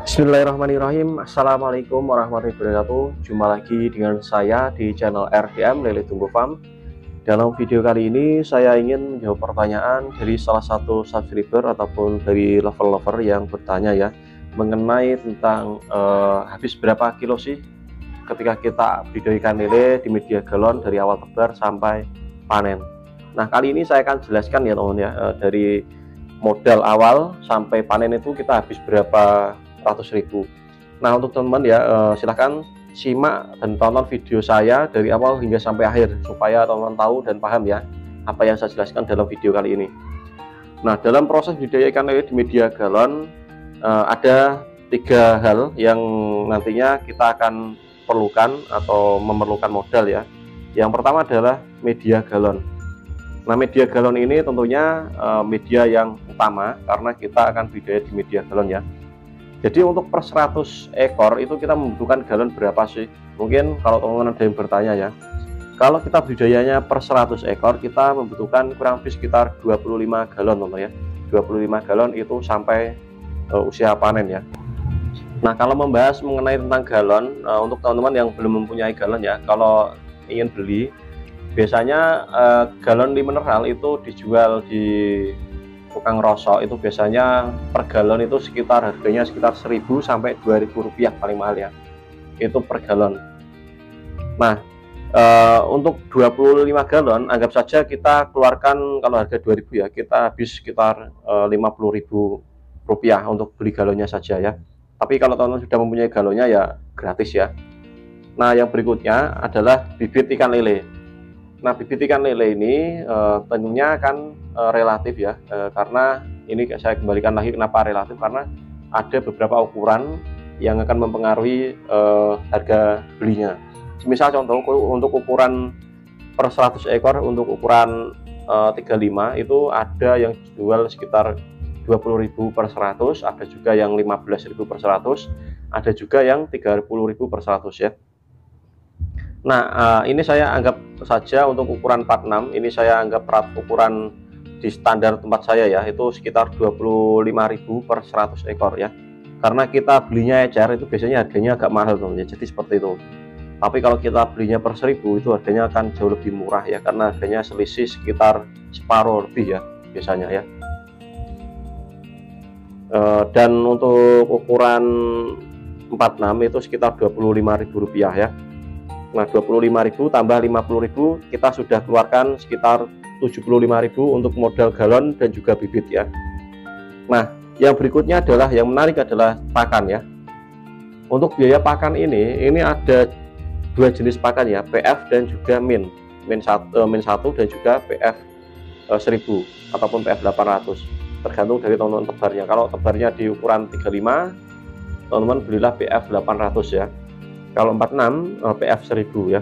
Bismillahirrahmanirrahim. Assalamualaikum warahmatullahi wabarakatuh. Jumpa lagi dengan saya di channel RDM Lele Tumbuh Farm. Dalam video kali ini saya ingin menjawab pertanyaan dari salah satu subscriber ataupun dari lover-lover yang bertanya ya, mengenai tentang habis berapa kilo sih ketika kita budidaya ikan lele di media galon dari awal tebar sampai panen. Nah, kali ini saya akan jelaskan ya teman-teman ya, dari modal awal sampai panen itu kita habis berapa ratus ribu. Nah, untuk teman-teman ya, silahkan simak dan tonton video saya dari awal hingga sampai akhir supaya teman-teman tahu dan paham ya apa yang saya jelaskan dalam video kali ini. Nah, dalam proses budidaya ikan lele di media galon ada 3 hal yang nantinya kita akan perlukan atau memerlukan modal ya. Yang pertama adalah media galon. Nah, media galon ini tentunya media yang utama karena kita akan budidaya di media galon ya. Jadi untuk per 100 ekor itu kita membutuhkan galon berapa sih? Mungkin kalau teman-teman ada yang bertanya ya, kalau kita budidayanya per 100 ekor kita membutuhkan kurang lebih sekitar 25 galon teman ya. 25 galon itu sampai usia panen ya. Nah, kalau membahas mengenai tentang galon, untuk teman-teman yang belum mempunyai galon ya, kalau ingin beli biasanya galon mineral itu dijual di tukang rosok itu biasanya per galon itu harganya sekitar 1.000 sampai 2.000 rupiah paling mahal ya, itu per galon. Nah, untuk 25 galon anggap saja kita keluarkan, kalau harga 2.000 ya, kita habis sekitar 50.000 rupiah untuk beli galonnya saja ya. Tapi kalau teman-teman sudah mempunyai galonnya ya gratis ya. Nah, yang berikutnya adalah bibit ikan lele. Nah, bibit ikan lele ini tentunya akan relatif ya, karena ini saya kembalikan lagi kenapa relatif, karena ada beberapa ukuran yang akan mempengaruhi harga belinya. Misal contoh untuk ukuran per 100 ekor, untuk ukuran 35 itu ada yang jual sekitar 20.000 per 100, ada juga yang 15.000 per 100, ada juga yang 30.000 per 100 ya. Nah, ini saya anggap saja untuk ukuran 46, ini saya anggap ukuran di standar tempat saya ya, itu sekitar 25.000 per 100 ekor ya. Karena kita belinya ecer itu biasanya harganya agak mahal teman ya, jadi seperti itu. Tapi kalau kita belinya per 1.000 itu harganya akan jauh lebih murah ya, karena harganya selisih sekitar separuh lebih ya biasanya ya. Dan untuk ukuran 46 itu sekitar 25.000 rupiah ya. Nah, 25.000 tambah 50.000 kita sudah keluarkan sekitar 75.000 untuk modal galon dan juga bibit ya. Nah, yang berikutnya adalah, yang menarik adalah pakan ya. Untuk biaya pakan ini ada 2 jenis pakan ya, PF dan juga min 1 dan juga PF 1000 ataupun PF 800, tergantung dari teman-teman tebarnya. Kalau tebarnya di ukuran 35, teman-teman belilah PF 800 ya. Kalau 46 PF 1000 ya,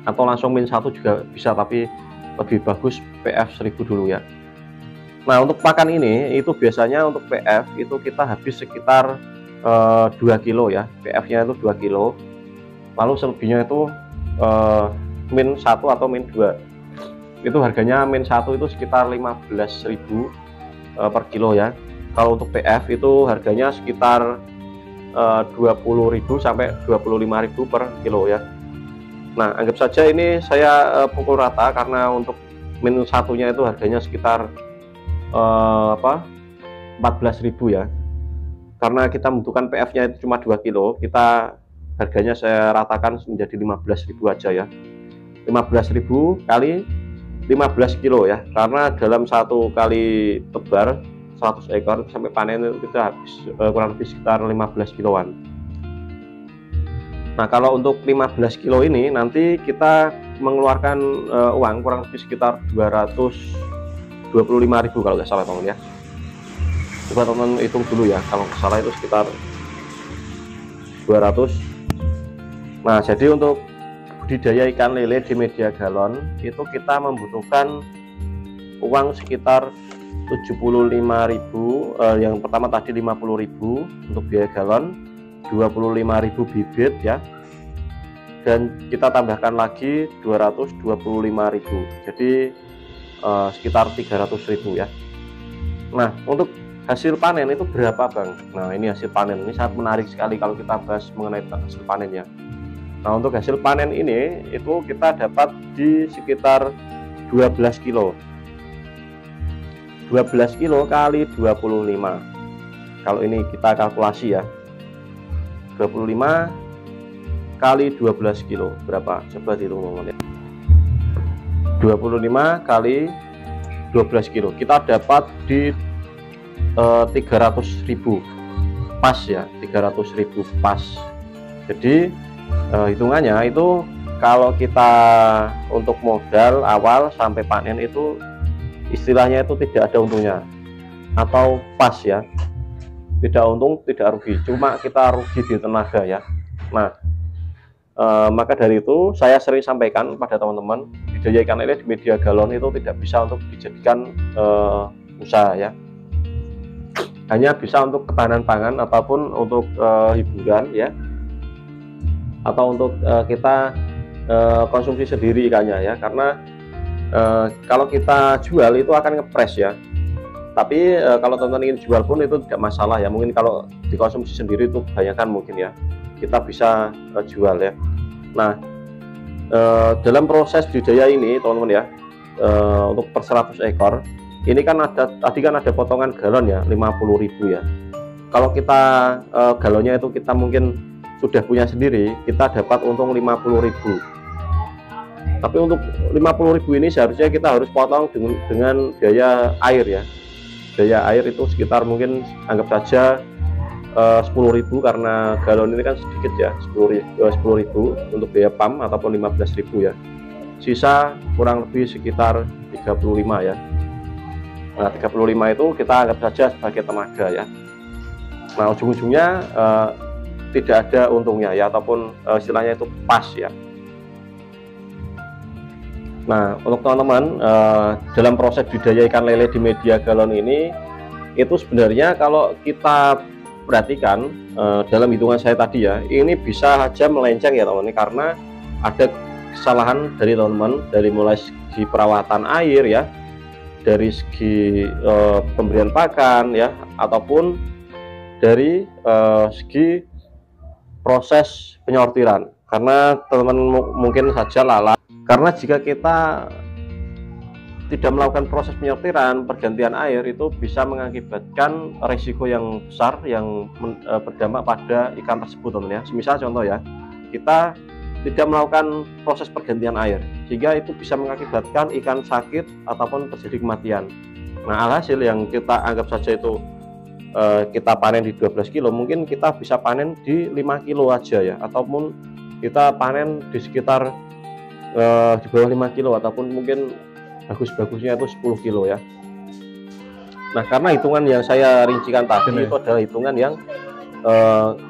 atau langsung min 1 juga bisa, tapi lebih bagus PF 1000 dulu ya. Nah, untuk pakan ini itu biasanya untuk PF itu kita habis sekitar 2 kilo ya, PF nya itu 2 kilo, lalu selebihnya itu min 1 atau min 2, itu harganya min 1 itu sekitar 15.000 per kilo ya. Kalau untuk PF itu harganya sekitar 20.000 sampai 25.000 per kilo ya. Nah, anggap saja ini saya pukul rata karena untuk min 1-nya itu harganya sekitar 14.000 ya. Karena kita membutuhkan PF-nya itu cuma 2 kilo, kita harganya saya ratakan menjadi 15.000 aja ya. 15.000 kali 15 kilo ya, karena dalam satu kali tebar 100 ekor sampai panen itu kita habis kurang lebih sekitar 15 kiloan. Nah, kalau untuk 15 kilo ini nanti kita mengeluarkan uang kurang lebih sekitar 225.000 kalau nggak salah teman ya. Coba teman hitung dulu ya, kalau nggak salah itu sekitar 200. Nah, jadi untuk budidaya ikan lele di media galon itu kita membutuhkan uang sekitar 75.000, yang pertama tadi 50.000 untuk biaya galon, 25.000 bibit ya, dan kita tambahkan lagi 225.000, jadi sekitar 300.000 ya. Nah, untuk hasil panen itu berapa Bang? Nah ini hasil panen, ini sangat menarik sekali kalau kita bahas mengenai hasil panen ya. Nah untuk hasil panen ini itu kita dapat di sekitar 12 kilo 12 kilo kali 25. Kalau ini kita kalkulasi ya, 25 kali 12 kilo berapa? Coba dihitung ya. 25 kali 12 kilo kita dapat di 300.000 pas ya, 300.000 pas. Jadi hitungannya itu kalau kita untuk modal awal sampai panen itu istilahnya itu tidak ada untungnya atau pas ya, tidak untung tidak rugi, cuma kita rugi di tenaga ya. Nah maka dari itu saya sering sampaikan pada teman-teman, budidaya ikan lele di media galon itu tidak bisa untuk dijadikan usaha ya, hanya bisa untuk ketahanan pangan ataupun untuk hiburan ya, atau untuk kita konsumsi sendiri ikannya ya. Karena kalau kita jual itu akan ngepres ya, tapi kalau teman-teman ingin jual pun itu tidak masalah ya. Mungkin kalau dikonsumsi sendiri itu kebanyakan mungkin ya, kita bisa jual ya. Nah dalam proses budidaya ini teman-teman ya, untuk per 100 ekor ini kan tadi kan ada potongan galon ya, 50.000 ya. Kalau kita galonnya itu kita mungkin sudah punya sendiri, kita dapat untung 50.000. Tapi untuk 50.000 ini seharusnya kita harus potong dengan biaya air ya. Biaya air itu sekitar mungkin anggap saja 10.000 karena galon ini kan sedikit ya, 10.000 untuk biaya pam ataupun 15.000 ya. Sisa kurang lebih sekitar 35 ya. Nah 35 itu kita anggap saja sebagai tenaga ya. Nah ujung-ujungnya tidak ada untungnya ya, ataupun istilahnya itu pas ya. Nah untuk teman-teman dalam proses budidaya ikan lele di media galon ini itu sebenarnya kalau kita perhatikan dalam hitungan saya tadi ya, ini bisa saja melenceng ya teman-teman, karena ada kesalahan dari teman-teman dari mulai segi perawatan air ya, dari segi pemberian pakan ya, ataupun dari segi proses penyortiran. Karena teman-teman mungkin saja lalai, karena jika kita tidak melakukan proses penyortiran pergantian air itu bisa mengakibatkan resiko yang besar yang berdampak pada ikan tersebut teman ya. Semisal contoh ya, kita tidak melakukan proses pergantian air sehingga itu bisa mengakibatkan ikan sakit ataupun terjadi kematian. Nah alhasil yang kita anggap saja itu kita panen di 12 kilo, mungkin kita bisa panen di 5 kilo aja ya, ataupun kita panen di sekitar di bawah 5 kilo, ataupun mungkin bagus-bagusnya itu 10 kilo ya. Nah karena hitungan yang saya rincikan tadi itu adalah hitungan yang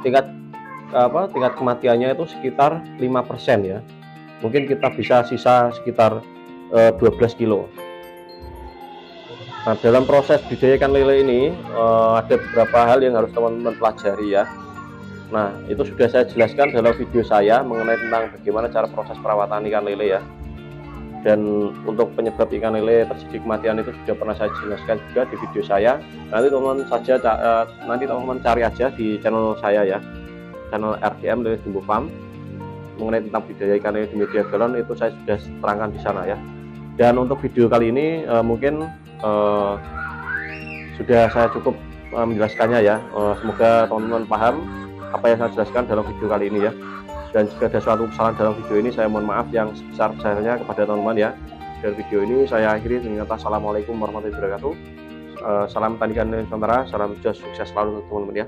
tingkat kematiannya itu sekitar 5% ya. Mungkin kita bisa sisa sekitar 12 kilo. Nah dalam proses budidaya ikan lele ini ada beberapa hal yang harus teman-teman pelajari ya. Nah itu sudah saya jelaskan dalam video saya mengenai tentang bagaimana cara proses perawatan ikan lele ya. Dan untuk penyebab ikan lele terjadi kematian itu sudah pernah saya jelaskan juga di video saya. Nanti teman-teman cari aja di channel saya ya, channel RDM Lele Tumbuh Farm, mengenai tentang budidaya ikan lele di media galon itu saya sudah terangkan di sana ya. Dan untuk video kali ini mungkin sudah saya cukup menjelaskannya ya. Semoga teman-teman paham apa yang saya jelaskan dalam video kali ini ya. Dan jika ada suatu kesalahan dalam video ini, saya mohon maaf yang sebesar-besarnya kepada teman-teman ya. Dari video ini saya akhiri dengan kata assalamualaikum warahmatullahi wabarakatuh. Salam tandingan Nusantara, salam jos, sukses selalu untuk teman-teman ya.